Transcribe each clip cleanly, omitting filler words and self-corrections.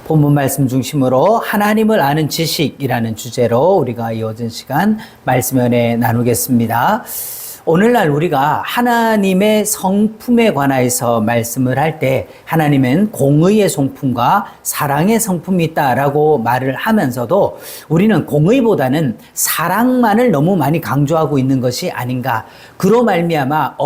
본문 말씀 중심으로 하나님을 아는 지식이라는 주제로 우리가 이어진 시간 말씀 연애 나누겠습니다. 오늘날 우리가 하나님의 성품에 관하여서 말씀을 할 때 하나님은 공의의 성품과 사랑의 성품이 있다라고 말을 하면서도 우리는 공의보다는 사랑만을 너무 많이 강조하고 있는 것이 아닌가. 그로 말미암아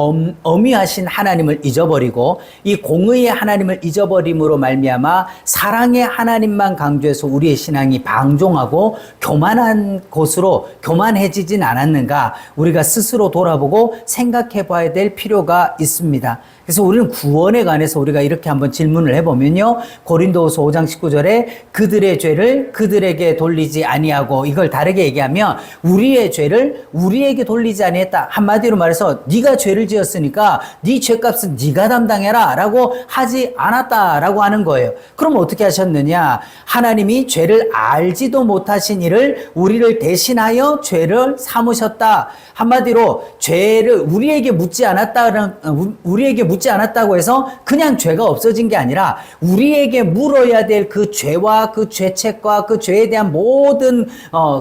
엄위하신 하나님을 잊어버리고 이 공의의 하나님을 잊어버림으로 말미암아 사랑의 하나님만 강조해서 우리의 신앙이 방종하고 교만한 곳으로 교만해지진 않았는가. 우리가 스스로 돌아보고 생각해 봐야 될 필요가 있습니다. 그래서 우리는 구원에 관해서 우리가 이렇게 한번 질문을 해보면요. 고린도후서 5장 19절에 그들의 죄를 그들에게 돌리지 아니하고, 이걸 다르게 얘기하면 우리의 죄를 우리에게 돌리지 아니했다. 한마디로 말해서 네가 죄를 지었으니까 네 죄값은 네가 담당해라 라고 하지 않았다라고 하는 거예요. 그럼 어떻게 하셨느냐? 하나님이 죄를 알지도 못하신 이를 우리를 대신하여 죄를 삼으셨다. 한마디로 죄를 우리에게 묻지 않았다고 해서 그냥 죄가 없어진 게 아니라 우리에게 물어야 될 그 죄와 그 죄책과 그 죄에 대한 모든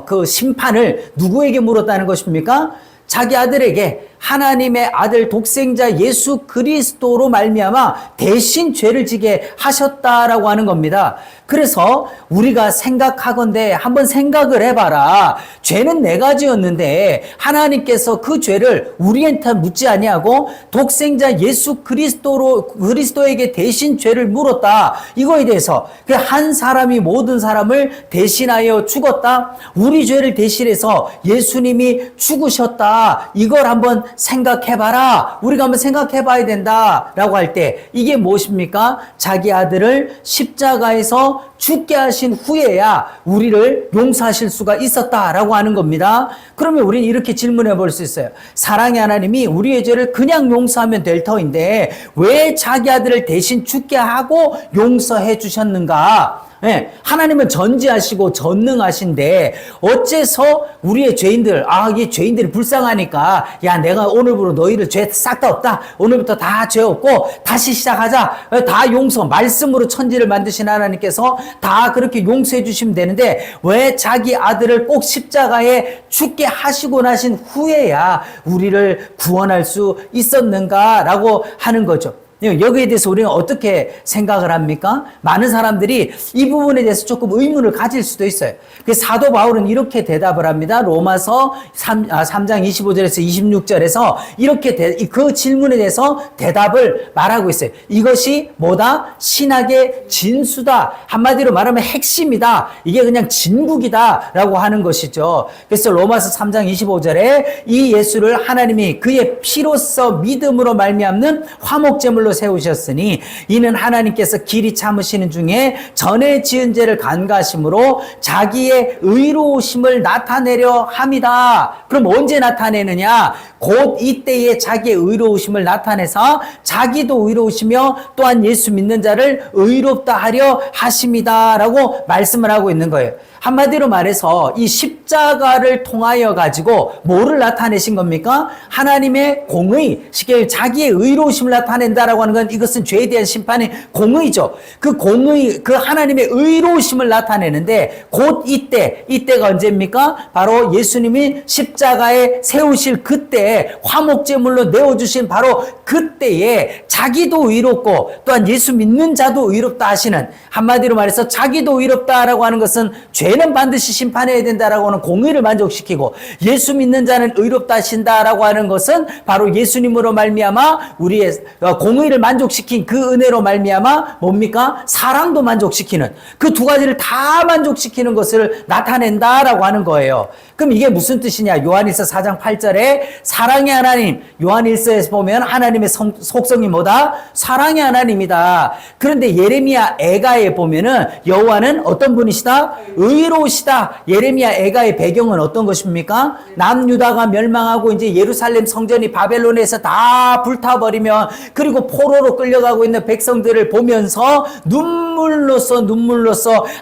그 심판을 누구에게 물었다는 것입니까? 자기 아들에게, 하나님의 아들 독생자 예수 그리스도로 말미암아 대신 죄를 지게 하셨다라고 하는 겁니다. 그래서 우리가 생각하건대 한번 생각을 해봐라. 죄는 내가 지었는데 하나님께서 그 죄를 우리한테 묻지 아니하고 독생자 예수 그리스도에게 대신 죄를 물었다. 이거에 대해서 그 한 사람이 모든 사람을 대신하여 죽었다. 우리 죄를 대신해서 예수님이 죽으셨다. 이걸 한번 생각해봐라. 우리가 한번 생각해봐야 된다라고 할 때 이게 무엇입니까? 자기 아들을 십자가에서 죽게 하신 후에야 우리를 용서하실 수가 있었다라고 하는 겁니다. 그러면 우리는 이렇게 질문해 볼 수 있어요. 사랑의 하나님이 우리의 죄를 그냥 용서하면 될 터인데 왜 자기 아들을 대신 죽게 하고 용서해 주셨는가? 네, 하나님은 전지하시고 전능하신데 어째서 우리의 죄인들, 이 죄인들이 불쌍하니까 야, 내가 오늘부로 너희를 죄 싹 다 없다. 오늘부터 다 죄 없고 다시 시작하자. 다 용서, 말씀으로 천지를 만드신 하나님께서 다 그렇게 용서해 주시면 되는데 왜 자기 아들을 꼭 십자가에 죽게 하시고 나신 후에야 우리를 구원할 수 있었는가라고 하는 거죠. 여기에 대해서 우리는 어떻게 생각을 합니까? 많은 사람들이 이 부분에 대해서 조금 의문을 가질 수도 있어요. 사도 바울은 이렇게 대답을 합니다. 로마서 3장 25절에서 26절에서 이렇게 그 질문에 대해서 대답을 말하고 있어요. 이것이 뭐다? 신학의 진수다. 한마디로 말하면 핵심이다. 이게 그냥 진국이다 라고 하는 것이죠. 그래서 로마서 3장 25절에 이 예수를 하나님이 그의 피로써 믿음으로 말미암는 화목제물로 세우셨으니 이는 하나님께서 길이 참으시는 중에 전에 지은 죄를 간과하심으로 자기의 의로우심을 나타내려 함이다. 그럼 언제 나타내느냐? 곧 이때에 자기의 의로우심을 나타내서 자기도 의로우시며 또한 예수 믿는 자를 의롭다 하려 하심이다 라고 말씀을 하고 있는 거예요. 한마디로 말해서 이 십자가를 통하여 가지고 뭐를 나타내신 겁니까? 하나님의 공의, 자기의 의로우심을 나타낸다라고 하는 건 이것은 죄에 대한 심판의 공의죠. 그 공의, 그 하나님의 의로우심을 나타내는데 곧 이때가 언제입니까? 바로 예수님이 십자가에 세우실 그때 화목제물로 내어주신 바로 그때에 자기도 의롭고 또한 예수 믿는 자도 의롭다 하시는, 한마디로 말해서 자기도 의롭다라고 하는 것은 죄는 반드시 심판해야 된다라고 하는 공의를 만족시키고 예수 믿는 자는 의롭다 하신다라고 하는 것은 바로 예수님으로 말미암아 우리의 공의를 만족시킨 그 은혜로 말미암아 뭡니까? 사랑도 만족시키는 그 두 가지를 다 만족시키는 것을 나타낸다라고 하는 거예요. 그럼 이게 무슨 뜻이냐? 요한일서 4장 8절에 사랑의 하나님, 요한일서에서 보면 하나님의 속성이 뭐다? 사랑의 하나님이다. 그런데 예레미야 애가에 보면은 여호와는 어떤 분이시다? 의로우시다. 예레미야 애가의 배경은 어떤 것입니까? 남유다가 멸망하고 이제 예루살렘 성전이 바벨론에서 다 불타버리면 그리고 포로로 끌려가고 있는 백성들을 보면서 눈물로써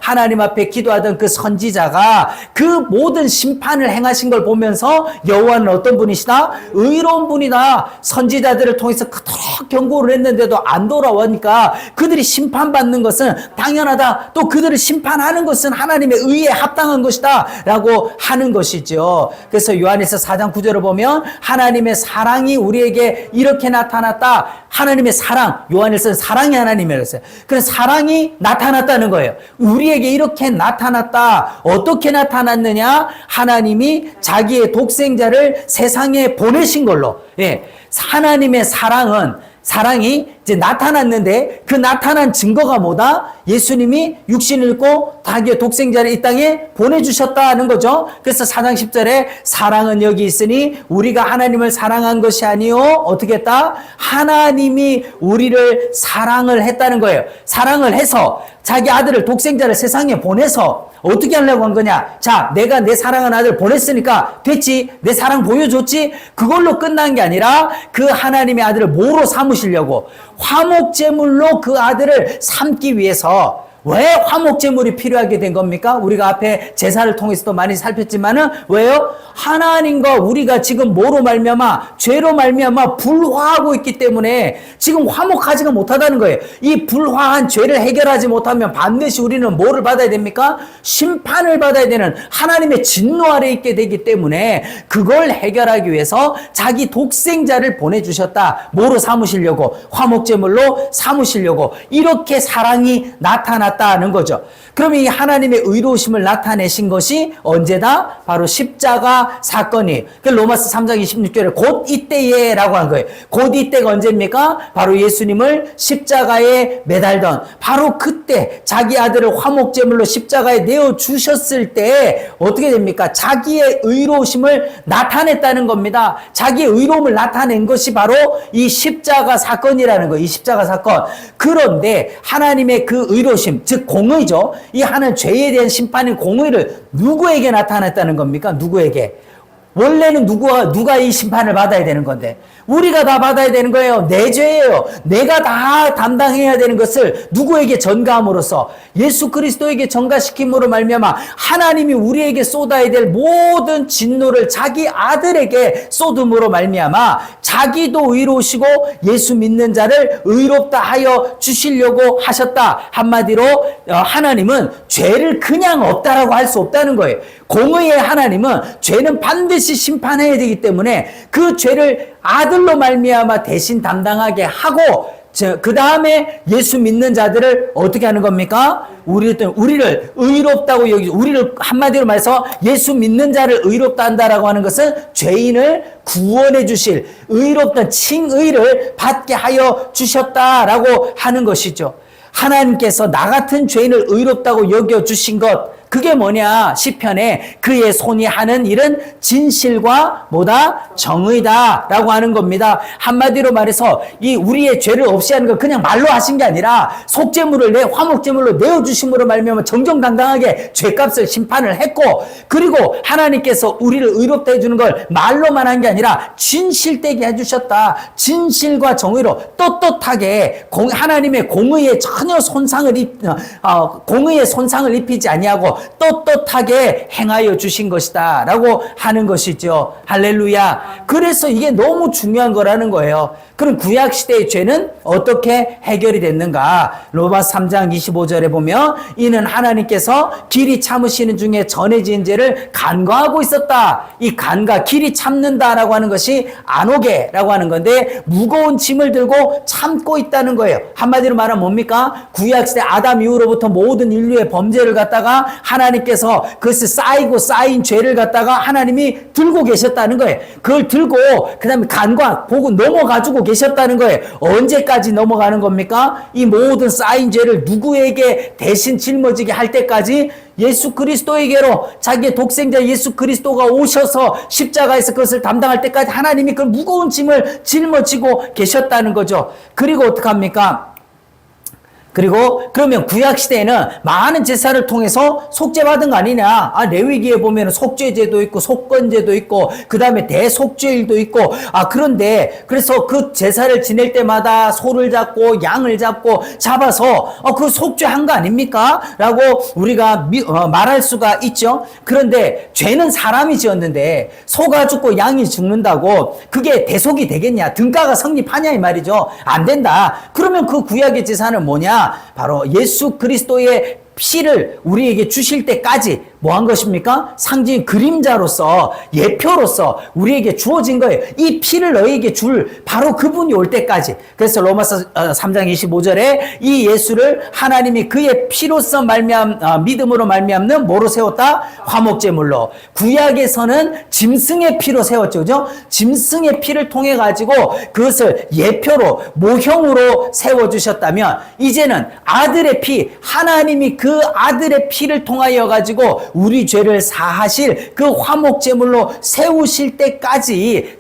하나님 앞에 기도하던 그 선지자가 그 모든 심판을 행하신 걸 보면서 여호와는 어떤 분이시다? 누구다? 의로운 분이다. 선지자들을 통해서 그토록 경고를 했는데도 안 돌아오니까 그들이 심판받는 것은 당연하다. 또 그들을 심판하는 것은 하나님의 의에 합당한 것이다 라고 하는 것이죠. 그래서 요한일서 4장 9절을 보면 하나님의 사랑이 우리에게 이렇게 나타났다. 하나님의 사랑, 요한일서는 사랑이 하나님이라고 했어요. 그래서 사랑이 나타났다는 거예요. 우리에게 이렇게 나타났다. 어떻게 나타났느냐? 하나님이 자기의 독생자를 세상에 보내신 걸로. 예. 하나님의 사랑이 이제 나타났는데 그 나타난 증거가 뭐다? 예수님이 육신을 입고 자기의 독생자를 이 땅에 보내주셨다는 거죠. 그래서 4장 10절에 사랑은 여기 있으니 우리가 하나님을 사랑한 것이 아니요 어떻게 했다? 하나님이 우리를 사랑을 했다는 거예요. 사랑을 해서 자기 아들을 독생자를 세상에 보내서 어떻게 하려고 한 거냐? 자, 내가 내 사랑하는 아들 보냈으니까 됐지. 내 사랑 보여줬지. 그걸로 끝난 게 아니라 그 하나님의 아들을 뭐로 삼으시려고 화목제물로 그 아들을 삼기 위해서. 왜 화목제물이 필요하게 된 겁니까? 우리가 앞에 제사를 통해서도 많이 살폈지만은 왜요? 하나님과 우리가 지금 뭐로 말미암아? 죄로 말미암아 불화하고 있기 때문에 지금 화목하지가 못하다는 거예요. 이 불화한 죄를 해결하지 못하면 반드시 우리는 뭐를 받아야 됩니까? 심판을 받아야 되는 하나님의 진노 아래 있게 되기 때문에 그걸 해결하기 위해서 자기 독생자를 보내주셨다. 뭐로 삼으시려고? 화목제물로 삼으시려고. 이렇게 사랑이 나타났다는 거죠. 그러면 이 하나님의 의로우심을 나타내신 것이 언제다? 바로 십자가 사건이에요. 로마서 3장 26절에 곧 이때에 라고 한 거예요. 곧 이때가 언제입니까? 바로 예수님을 십자가에 매달던 바로 그때 자기 아들을 화목제물로 십자가에 내어주셨을 때 어떻게 됩니까? 자기의 의로우심을 나타냈다는 겁니다. 자기의 의로움을 나타낸 것이 바로 이 십자가 사건이라는 거예요. 이 십자가 사건. 그런데 하나님의 그 의로우심, 즉 공의죠. 이 하나님 죄에 대한 심판인 공의를 누구에게 나타냈다는 겁니까? 누구에게? 원래는 누가 이 심판을 받아야 되는 건데 우리가 다 받아야 되는 거예요. 내 죄예요. 내가 다 담당해야 되는 것을 누구에게 전가함으로써 예수 그리스도에게 전가시킴으로 말미암아 하나님이 우리에게 쏟아야 될 모든 진노를 자기 아들에게 쏟음으로 말미암아 자기도 의로우시고 예수 믿는 자를 의롭다 하여 주시려고 하셨다. 한마디로 하나님은 죄를 그냥 없다라고 할 수 없다는 거예요. 공의의 하나님은 죄는 반드시 심판해야 되기 때문에 그 죄를 아들로 말미암아 대신 담당하게 하고 그 다음에 예수 믿는 자들을 어떻게 하는 겁니까? 우리를 의롭다고 여기죠. 우리를 한마디로 말해서 예수 믿는 자를 의롭다 한다라고 하는 것은 죄인을 구원해 주실 의롭다 칭의를 받게 하여 주셨다라고 하는 것이죠. 하나님께서 나 같은 죄인을 의롭다고 여겨주신 것 그게 뭐냐? 시편에 그의 손이 하는 일은 진실과 뭐다? 정의다라고 하는 겁니다. 한마디로 말해서 이 우리의 죄를 없이 하는 거 그냥 말로 하신 게 아니라 속죄물을 화목제물로 내어주심으로 말미암아 정정당당하게 죄값을 심판을 했고 그리고 하나님께서 우리를 의롭다 해주는 걸 말로만 한 게 아니라 진실되게 해주셨다. 진실과 정의로 떳떳하게 하나님의 공의에 전혀 공의에 손상을 입히지 아니하고 떳떳하게 행하여 주신 것이다 라고 하는 것이죠. 할렐루야. 그래서 이게 너무 중요한 거라는 거예요. 그럼 구약시대의 죄는 어떻게 해결이 됐는가? 로마서 3장 25절에 보면 이는 하나님께서 길이 참으시는 중에 전해진 죄를 간과하고 있었다. 이 간과 길이 참는다라고 하는 것이 안오게라고 하는 건데 무거운 짐을 들고 참고 있다는 거예요. 한마디로 말하면 뭡니까? 구약시대 아담 이후로부터 모든 인류의 범죄를 갖다가 하나님께서 그것을 쌓인 죄를 갖다가 하나님이 들고 계셨다는 거예요. 그걸 들고 그 다음에 간과 보고 넘어가지고 계셨다는 거예요. 언제까지 넘어가는 겁니까? 이 모든 쌓인 죄를 누구에게 대신 짊어지게 할 때까지 예수 그리스도에게로 자기의 독생자 예수 그리스도가 오셔서 십자가에서 그것을 담당할 때까지 하나님이 그 무거운 짐을 짊어지고 계셨다는 거죠. 그리고 어떡합니까? 그리고 그러면 구약 시대에는 많은 제사를 통해서 속죄받은 거 아니냐? 레위기에 보면 속죄제도 있고 속건제도 있고 그다음에 대속죄일도 있고 그런데 그래서 그 제사를 지낼 때마다 소를 잡고 양을 잡아서 그 속죄한 거 아닙니까? 라고 우리가 말할 수가 있죠. 그런데 죄는 사람이 지었는데 소가 죽고 양이 죽는다고 그게 대속이 되겠냐? 등가가 성립하냐 이 말이죠. 안 된다. 그러면 그 구약의 제사는 뭐냐? 바로 예수 그리스도의 피를 우리에게 주실 때까지 뭐 한 것입니까? 상징 그림자로서 예표로서 우리에게 주어진 거예요. 이 피를 너희에게 줄 바로 그분이 올 때까지. 그래서 로마서 3장 25절에 이 예수를 하나님이 그의 피로서 믿음으로 말미암는 뭐로 세웠다? 화목제물로. 구약에서는 짐승의 피로 세웠죠. 그죠? 짐승의 피를 통해 가지고 그것을 예표로 모형으로 세워주셨다면 이제는 아들의 피, 하나님이 그 아들의 피를 통하여 가지고 우리 죄를 사하실 그 화목제물로 세우실 때까지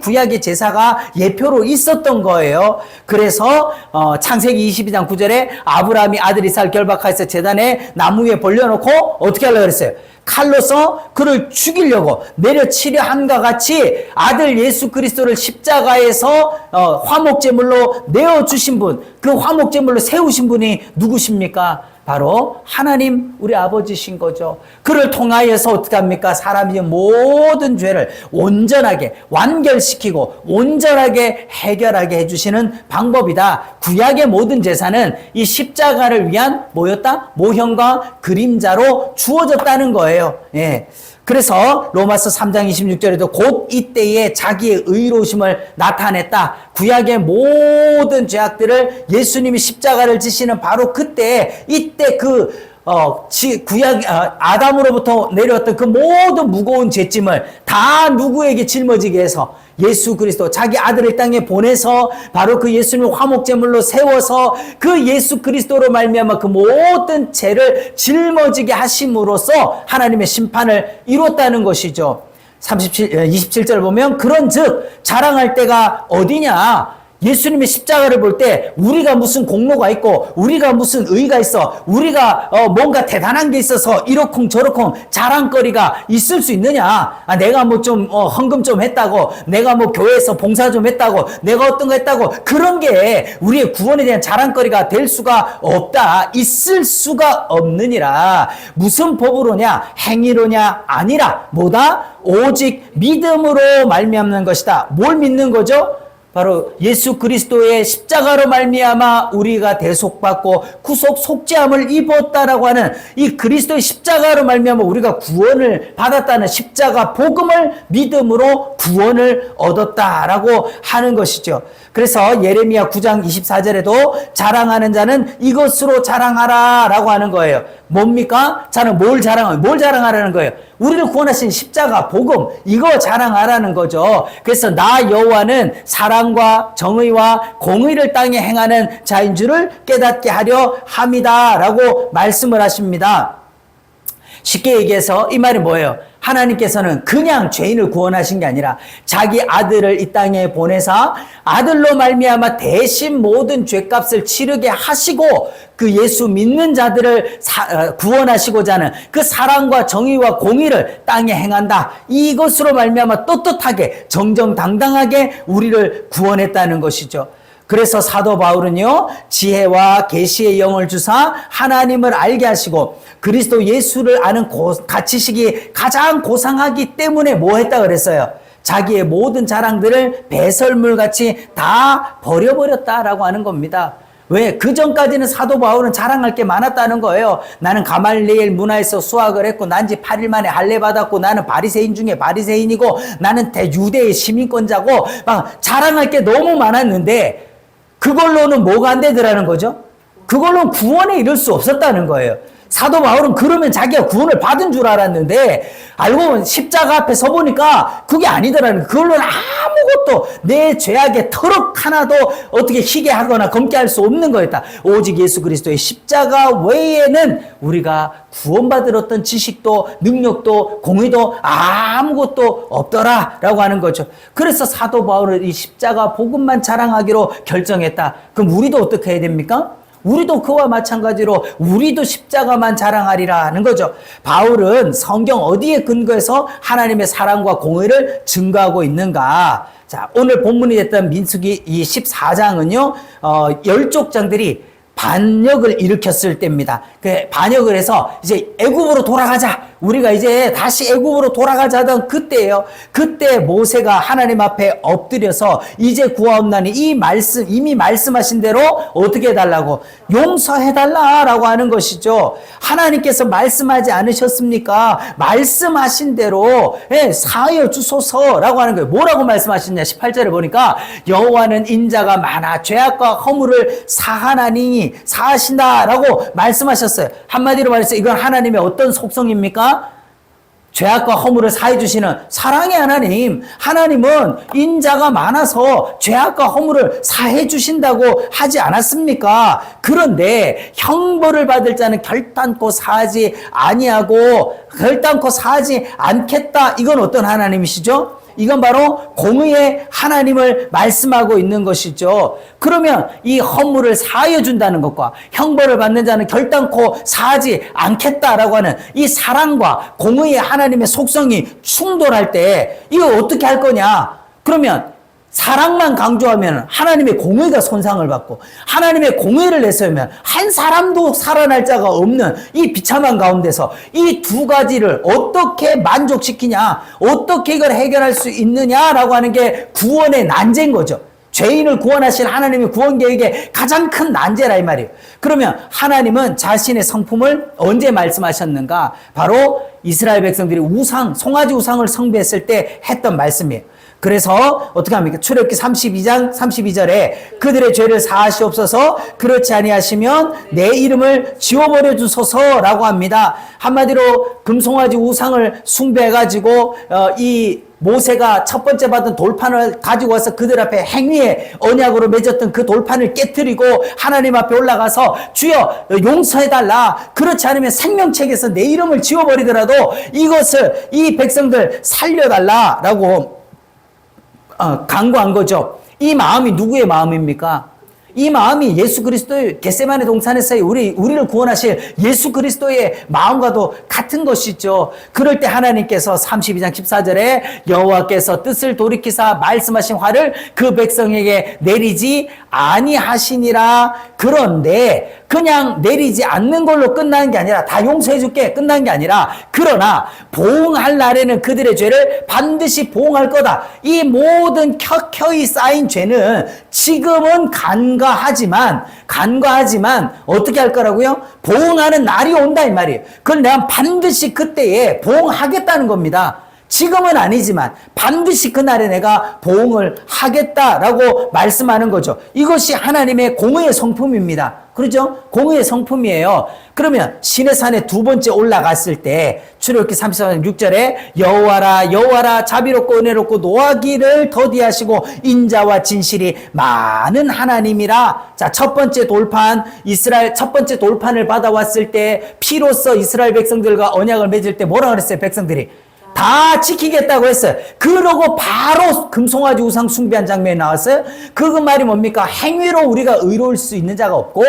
구약의 제사가 예표로 있었던 거예요. 그래서 창세기 22장 9절에 아브라함이 아들 이삭을 결박하여서 제단에 나무 위에 벌려놓고 어떻게 하려고 그랬어요? 칼로서 그를 죽이려고 내려치려 함과 같이 아들 예수 그리스도를 십자가에서 화목제물로 내어주신 분, 그 화목제물로 세우신 분이 누구십니까? 바로 하나님 우리 아버지신 거죠. 그를 통하여서 어떻게 합니까? 사람이 모든 죄를 온전하게 완결시키고 온전하게 해결하게 해주시는 방법이다. 구약의 모든 제사는 이 십자가를 위한 뭐였다? 모형과 그림자로 주어졌다는 거예요. 예. 그래서 로마서 3장 26절에도 곧 이때에 자기의 의로우심을 나타냈다. 구약의 모든 죄악들을 예수님이 십자가를 지시는 바로 그때 이때 아담으로부터 내려왔던 그 모든 무거운 죄짐을 다 누구에게 짊어지게 해서 예수 그리스도 자기 아들을 땅에 보내서 바로 그 예수님을 화목제물로 세워서 그 예수 그리스도로 말미암아 그 모든 죄를 짊어지게 하심으로써 하나님의 심판을 이뤘다는 것이죠. 27절 보면 그런즉 자랑할 때가 어디냐? 예수님의 십자가를 볼 때 우리가 무슨 공로가 있고 우리가 무슨 의가 있어 우리가 뭔가 대단한 게 있어서 이러쿵 저러쿵 자랑거리가 있을 수 있느냐? 내가 뭐 좀 헌금 좀 했다고 내가 뭐 교회에서 봉사 좀 했다고 내가 어떤 거 했다고 그런 게 우리의 구원에 대한 자랑거리가 될 수가 없다. 있을 수가 없느니라. 무슨 법으로냐? 행위로냐? 아니라 뭐다? 오직 믿음으로 말미암는 것이다. 뭘 믿는 거죠? 바로 예수 그리스도의 십자가로 말미암아 우리가 대속받고 구속 속죄함을 입었다라고 하는 이 그리스도의 십자가로 말미암아 우리가 구원을 받았다는 십자가 복음을 믿음으로 구원을 얻었다라고 하는 것이죠. 그래서 예레미야 9장 24절에도 자랑하는 자는 이것으로 자랑하라라고 하는 거예요. 뭡니까? 자는 뭘 자랑하라는 거예요? 우리를 구원하신 십자가 복음 이거 자랑하라는 거죠. 그래서 나 여호와는 사랑과 정의와 공의를 땅에 행하는 자인 줄을 깨닫게 하려 함이다라고 말씀을 하십니다. 쉽게 얘기해서 이 말이 뭐예요? 하나님께서는 그냥 죄인을 구원하신 게 아니라 자기 아들을 이 땅에 보내사 아들로 말미암아 대신 모든 죄값을 치르게 하시고 그 예수 믿는 자들을 구원하시고자 하는 그 사랑과 정의와 공의를 땅에 행한다. 이것으로 말미암아 떳떳하게 정정당당하게 우리를 구원했다는 것이죠. 그래서 사도 바울은요, 지혜와 계시의 영을 주사 하나님을 알게 하시고 그리스도 예수를 아는 가치식이 가장 고상하기 때문에 뭐 했다 그랬어요? 자기의 모든 자랑들을 배설물같이 다 버려버렸다라고 하는 겁니다. 왜? 그 전까지는 사도 바울은 자랑할 게 많았다는 거예요. 나는 가말리엘 문화에서 수학을 했고 난지 8일 만에 할례 받았고 나는 바리새인 중에 바리새인이고 나는 대유대의 시민권자고 막 자랑할 게 너무 많았는데 그걸로는 뭐가 안 되더라는 거죠? 그걸로는 구원에 이를 수 없었다는 거예요. 사도 바울은 그러면 자기가 구원을 받은 줄 알았는데 알고 보면 십자가 앞에 서보니까 그게 아니더라는 거예요. 그걸로는 아무것도 내 죄악의 터럭 하나도 어떻게 희게 하거나 검게 할 수 없는 거였다. 오직 예수 그리스도의 십자가 외에는 우리가 구원받을 어떤 지식도 능력도 공의도 아무것도 없더라라고 하는 거죠. 그래서 사도 바울은 이 십자가 복음만 자랑하기로 결정했다. 그럼 우리도 어떻게 해야 됩니까? 우리도 그와 마찬가지로 우리도 십자가만 자랑하리라는 거죠. 바울은 성경 어디에 근거해서 하나님의 사랑과 공의를 증거하고 있는가? 자, 오늘 본문이 됐던 민수기 이 14장은요, 10족장들이 반역을 일으켰을 때입니다. 그 반역을 해서 이제 애굽으로 돌아가자. 우리가 이제 다시 애굽으로 돌아가자 하던 그때예요. 그때 모세가 하나님 앞에 엎드려서 이제 구하옵나니 이 말씀 이미 말씀하신 대로 어떻게 해달라고 용서해달라라고 하는 것이죠. 하나님께서 말씀하지 않으셨습니까? 말씀하신 대로 사하여 주소서라고 하는 거예요. 뭐라고 말씀하셨냐? 18절에 보니까 여호와는 인자가 많아 죄악과 허물을 사하나니 사하신다라고 말씀하셨어요. 한마디로 말해서 이건 하나님의 어떤 속성입니까? 죄악과 허물을 사해 주시는 사랑의 하나님. 하나님은 인자가 많아서 죄악과 허물을 사해 주신다고 하지 않았습니까? 그런데 형벌을 받을 자는 결단코 사하지 아니하고 결단코 사하지 않겠다. 이건 어떤 하나님이시죠? 이건 바로 공의의 하나님을 말씀하고 있는 것이죠. 그러면 이 허물을 사하여 준다는 것과 형벌을 받는 자는 결단코 사하지 않겠다라고 하는 이 사랑과 공의의 하나님의 속성이 충돌할 때 이거 어떻게 할 거냐? 그러면 사랑만 강조하면 하나님의 공의가 손상을 받고 하나님의 공의를 내세우면 한 사람도 살아날 자가 없는 이 비참한 가운데서 이 두 가지를 어떻게 만족시키냐, 어떻게 이걸 해결할 수 있느냐라고 하는 게 구원의 난제인 거죠. 죄인을 구원하실 하나님의 구원 계획의 가장 큰 난제라 이 말이에요. 그러면 하나님은 자신의 성품을 언제 말씀하셨는가? 바로 이스라엘 백성들이 우상, 송아지 우상을 숭배했을 때 했던 말씀이에요. 그래서 어떻게 합니까? 출애굽기 32장 32절에 그들의 죄를 사하시옵소서 그렇지 아니하시면 내 이름을 지워버려 주소서라고 합니다. 한마디로 금송아지 우상을 숭배해가지고 이 모세가 첫 번째 받은 돌판을 가지고 와서 그들 앞에 행위의 언약으로 맺었던 그 돌판을 깨뜨리고 하나님 앞에 올라가서 주여 용서해달라. 그렇지 않으면 생명책에서 내 이름을 지워버리더라도 이것을 이 백성들 살려달라라고 강구한 거죠. 이 마음이 누구의 마음입니까? 이 마음이 예수 그리스도의 겟세마네 동산에서의 우리를 구원하실 예수 그리스도의 마음과도 같은 것이죠. 그럴 때 하나님께서 32장 14절에 여호와께서 뜻을 돌이키사 말씀하신 화를 그 백성에게 내리지 아니하시니라. 그런데 그냥 내리지 않는 걸로 끝나는 게 아니라 다 용서해 줄게 끝난 게 아니라 그러나 보응할 날에는 그들의 죄를 반드시 보응할 거다. 이 모든 켜켜이 쌓인 죄는 지금은 간과하지만 어떻게 할 거라고요? 보응하는 날이 온다 이 말이에요. 그걸 내가 반드시 그때에 보응하겠다는 겁니다. 지금은 아니지만 반드시 그날에 내가 보응을 하겠다라고 말씀하는 거죠. 이것이 하나님의 공의의 성품입니다. 그렇죠? 공의의 성품이에요. 그러면 시내산에 두 번째 올라갔을 때 출애굽기 34장 6절에 여호와라 여호와라 자비롭고 은혜롭고 노하기를 더디하시고 인자와 진실이 많은 하나님이라. 자, 첫 번째 돌판 이스라엘 첫 번째 돌판을 받아왔을 때 피로써 이스라엘 백성들과 언약을 맺을 때 뭐라 그랬어요? 백성들이 다 지키겠다고 했어요. 그러고 바로 금송아지 우상 숭배한 장면이 나왔어요. 그 말이 뭡니까? 행위로 우리가 의로울 수 있는 자가 없고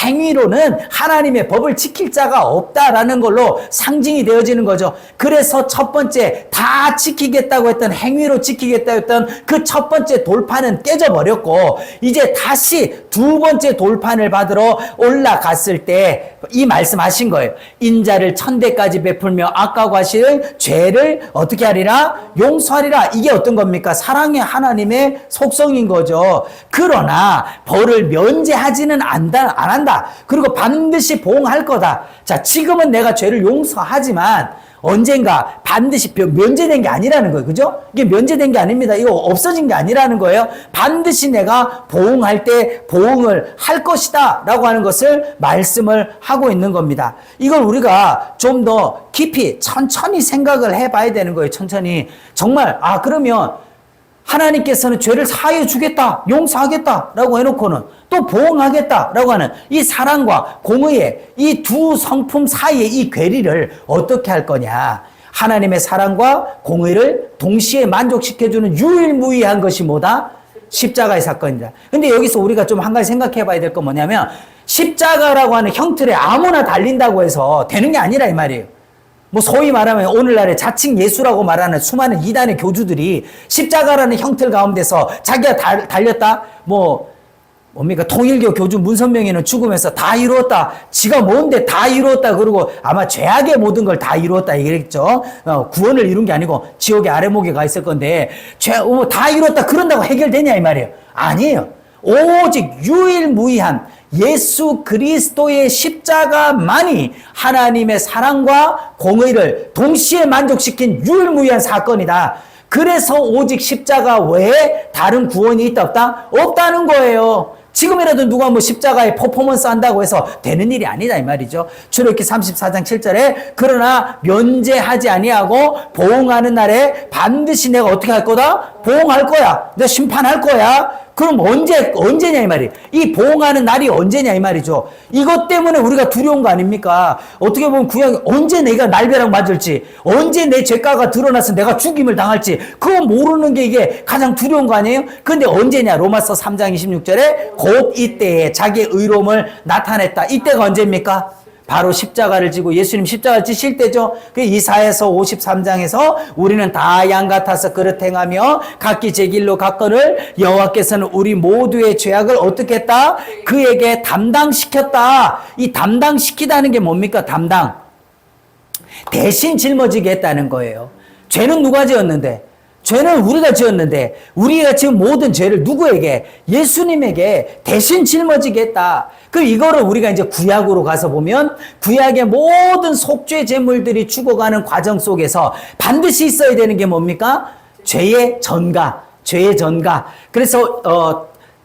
행위로는 하나님의 법을 지킬 자가 없다라는 걸로 상징이 되어지는 거죠. 그래서 첫 번째 다 지키겠다고 했던 행위로 지키겠다고 했던 그 첫 번째 돌판은 깨져버렸고 이제 다시 두 번째 돌판을 받으러 올라갔을 때 이 말씀하신 거예요. 인자를 1000대까지 베풀며 아까고 하실 죄를 어떻게 하리라? 용서하리라. 이게 어떤 겁니까? 사랑의 하나님의 속성인 거죠. 그러나 벌을 면제하지는 안 한다. 그리고 반드시 보응할 거다. 자, 지금은 내가 죄를 용서하지만 언젠가 반드시 면제된 게 아니라는 거예요. 그죠? 이게 면제된 게 아닙니다. 이거 없어진 게 아니라는 거예요. 반드시 내가 보응할 때 보응을 할 것이다 라고 하는 것을 말씀을 하고 있는 겁니다. 이걸 우리가 좀 더 깊이 천천히 생각을 해봐야 되는 거예요. 천천히. 정말 그러면 하나님께서는 죄를 사하여 주겠다, 용서하겠다라고 해놓고는 또 보응하겠다라고 하는 이 사랑과 공의의 이 두 성품 사이의 이 괴리를 어떻게 할 거냐. 하나님의 사랑과 공의를 동시에 만족시켜주는 유일무이한 것이 뭐다? 십자가의 사건이다. 근데 여기서 우리가 좀 한 가지 생각해 봐야 될 건 뭐냐면 십자가라고 하는 형틀에 아무나 달린다고 해서 되는 게 아니라 이 말이에요. 뭐 소위 말하면 오늘날의 자칭 예수라고 말하는 수많은 이단의 교주들이 십자가라는 형틀 가운데서 자기가 달렸다? 뭡니까? 통일교 교주 문선명이는 죽으면서 다 이루었다. 지가 뭔데 다 이루었다. 그러고 아마 죄악의 모든 걸 다 이루었다. 이랬죠. 구원을 이룬 게 아니고 지옥의 아래목에 가 있을 건데, 다 이루었다. 그런다고 해결되냐, 이 말이에요. 아니에요. 오직 유일무이한 예수 그리스도의 십자가만이 하나님의 사랑과 공의를 동시에 만족시킨 유일무이한 사건이다. 그래서 오직 십자가 외에 다른 구원이 있다 없다? 없다는 거예요. 지금이라도 누가 십자가에 퍼포먼스 한다고 해서 되는 일이 아니다 이 말이죠. 출애굽기 34장 7절에 그러나 면제하지 아니하고 보응하는 날에 반드시 내가 어떻게 할 거다? 보응할 거야. 내가 심판할 거야. 그럼 언제냐 이 말이에요. 이 보응하는 날이 언제냐 이 말이죠. 이것 때문에 우리가 두려운 거 아닙니까? 어떻게 보면 구약이 언제 내가 날벼락 맞을지, 언제 내 죄가가 드러나서 내가 죽임을 당할지, 그거 모르는 게 이게 가장 두려운 거 아니에요? 근데 언제냐? 로마서 3장 26절에 곧 이때에 자기의 의로움을 나타냈다. 이때가 언제입니까? 바로 십자가를 지고 예수님 십자가를 지실 때죠. 그 이사야서 53장에서 우리는 다 양 같아서 그릇 행하며 각기 제 길로 갔거늘 여호와께서는 우리 모두의 죄악을 어떻게 했다? 그에게 담당시켰다. 이 담당시키다는 게 뭡니까? 담당. 대신 짊어지게 했다는 거예요. 죄는 누가 지었는데? 죄는 우리가 지었는데 우리가 지은 모든 죄를 누구에게? 예수님에게 대신 짊어지게 했다. 이거를 우리가 이제 구약으로 가서 보면 구약의 모든 속죄 제물들이 죽어가는 과정 속에서 반드시 있어야 되는 게 뭡니까? 죄의 전가. 그래서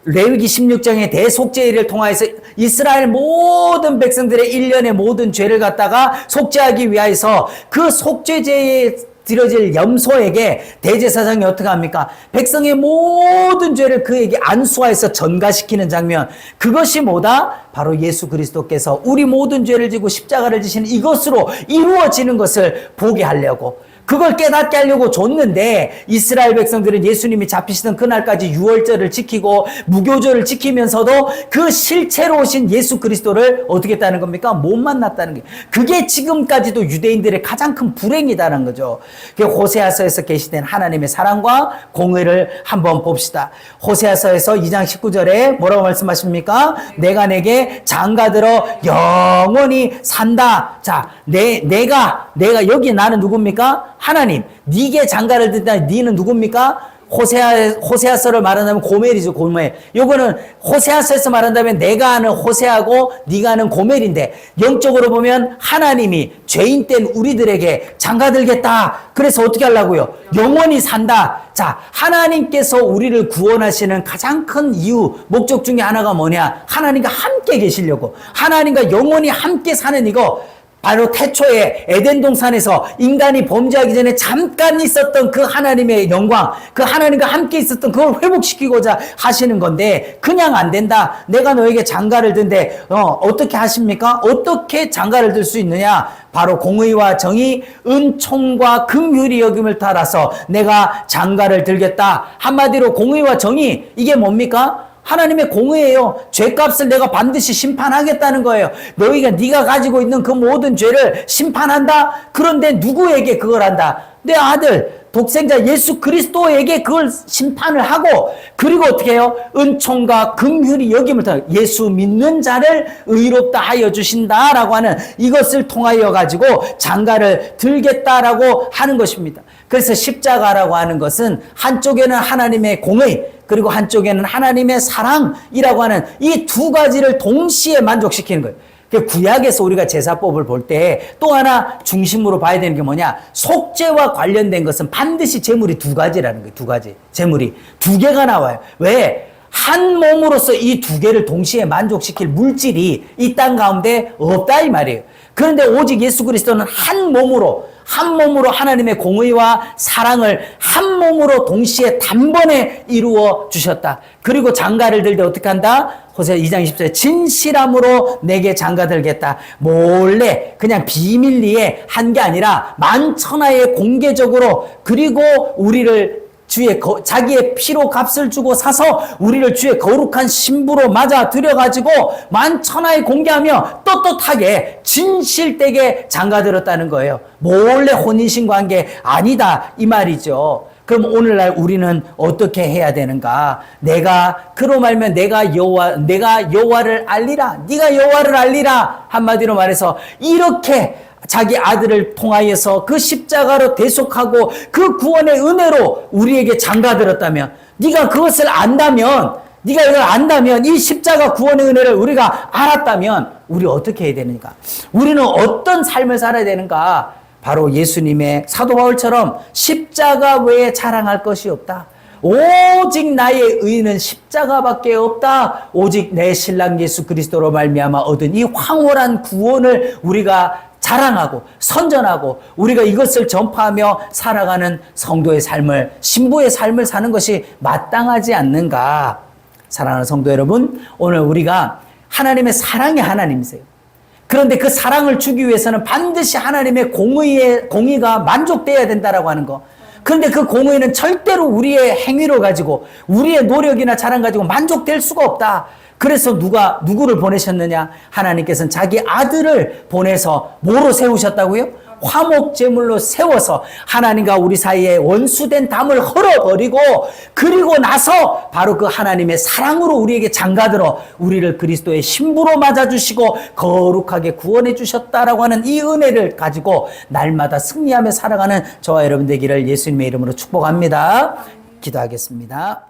레위기 16장의 대속죄를 통하여서 이스라엘 모든 백성들의 일련의 모든 죄를 갖다가 속죄하기 위하여서 그 속죄제에 드려질 염소에게 대제사장이 어떻게 합니까? 백성의 모든 죄를 그에게 안수하여서 전가시키는 장면. 그것이 뭐다? 바로 예수 그리스도께서 우리 모든 죄를 지고 십자가를 지시는 이것으로 이루어지는 것을 보게 하려고, 그걸 깨닫게 하려고 줬는데, 이스라엘 백성들은 예수님이 잡히시던 그날까지 유월절을 지키고 무교절을 지키면서도 그 실체로 오신 예수 그리스도를 어떻게 했다는 겁니까? 못 만났다는 게, 그게 지금까지도 유대인들의 가장 큰 불행이다라는 거죠. 호세아서에서 계시된 하나님의 사랑과 공의를 한번 봅시다. 호세아서에서 2장 19절에 뭐라고 말씀하십니까? 내가 내게 장가들어 영원히 산다. 자, 내가 여기 나는 누굽니까? 하나님. 네게 장가를 든다. 네는 누굽니까? 호세아서를 말한다면 고멜이죠, 고멜. 요거는 호세아서에서 말한다면 내가 아는 호세아고 네가 아는 고멜인데, 영적으로 보면 하나님이 죄인 된 우리들에게 장가들겠다. 그래서 어떻게 하려고요? 영원히 산다. 자, 하나님께서 우리를 구원하시는 가장 큰 이유, 목적 중에 하나가 뭐냐? 하나님과 함께 계시려고. 하나님과 영원히 함께 사는 이거, 바로 태초에 에덴 동산에서 인간이 범죄하기 전에 잠깐 있었던 그 하나님의 영광, 그 하나님과 함께 있었던 그걸 회복시키고자 하시는 건데, 그냥 안 된다. 내가 너에게 장가를 든데 어떻게 하십니까? 어떻게 장가를 들 수 있느냐? 바로 공의와 정의, 은총과 긍휼이 여김을 따라서 내가 장가를 들겠다. 한마디로 공의와 정의, 이게 뭡니까? 하나님의 공의예요. 죄값을 내가 반드시 심판하겠다는 거예요. 네가 가지고 있는 그 모든 죄를 심판한다. 그런데 누구에게 그걸 한다? 내 아들 독생자 예수 그리스도에게 그걸 심판을 하고, 그리고 어떻게 해요? 은총과 긍휼이 여김을 통해 예수 믿는 자를 의롭다 하여 주신다라고 하는 이것을 통하여 가지고 장가를 들겠다라고 하는 것입니다. 그래서 십자가라고 하는 것은 한쪽에는 하나님의 공의, 그리고 한쪽에는 하나님의 사랑이라고 하는 이 두 가지를 동시에 만족시키는 거예요. 구약에서 우리가 제사법을 볼 때 또 하나 중심으로 봐야 되는 게 뭐냐? 속죄와 관련된 것은 반드시 제물이 두 가지라는 거예요. 두 가지. 제물이 두 개가 나와요. 왜? 한 몸으로서 이 두 개를 동시에 만족시킬 물질이 이 땅 가운데 없다 이 말이에요. 그런데 오직 예수 그리스도는 한 몸으로 하나님의 공의와 사랑을 한 몸으로 동시에 단번에 이루어 주셨다. 그리고 장가를 들 때 어떻게 한다? 호세 2장 20절에 진실함으로 내게 장가 들겠다. 몰래 그냥 비밀리에 한 게 아니라 만천하에 공개적으로, 그리고 우리를 자기의 피로 값을 주고 사서 우리를 주의 거룩한 신부로 맞아 들여가지고 만천하에 공개하며 떳떳하게 진실되게 장가들었다는 거예요. 몰래 혼인신 관계 아니다 이 말이죠. 그럼 오늘날 우리는 어떻게 해야 되는가? 그로 말면 내가 여호와를 알리라. 네가 여호와를 알리라. 한마디로 말해서 이렇게 자기 아들을 통하여서 그 십자가로 대속하고 그 구원의 은혜로 우리에게 장가들었다면, 네가 그것을 안다면, 네가 이걸 안다면, 이 십자가 구원의 은혜를 우리가 알았다면 우리 어떻게 해야 되는가? 우리는 어떤 삶을 살아야 되는가? 바로 예수님의 사도 바울처럼 십자가 외에 자랑할 것이 없다. 오직 나의 의는 십자가밖에 없다. 오직 내 신랑 예수 그리스도로 말미암아 얻은 이 황홀한 구원을 우리가 자랑하고 선전하고 우리가 이것을 전파하며 살아가는 성도의 삶을, 신부의 삶을 사는 것이 마땅하지 않는가? 사랑하는 성도 여러분, 오늘 우리가 하나님의 사랑의 하나님이세요. 그런데 그 사랑을 주기 위해서는 반드시 하나님의 공의가 만족돼야 된다라고 하는 거. 그런데 그 공의는 절대로 우리의 행위를 가지고, 우리의 노력이나 자랑 가지고 만족될 수가 없다. 그래서 누구를 보내셨느냐? 하나님께서는 자기 아들을 보내서 뭐로 세우셨다고요? 화목제물로 세워서 하나님과 우리 사이에 원수된 담을 헐어버리고, 그리고 나서 바로 그 하나님의 사랑으로 우리에게 장가들어 우리를 그리스도의 신부로 맞아주시고 거룩하게 구원해 주셨다라고 하는 이 은혜를 가지고 날마다 승리하며 살아가는 저와 여러분 되기를 예수님의 이름으로 축복합니다. 기도하겠습니다.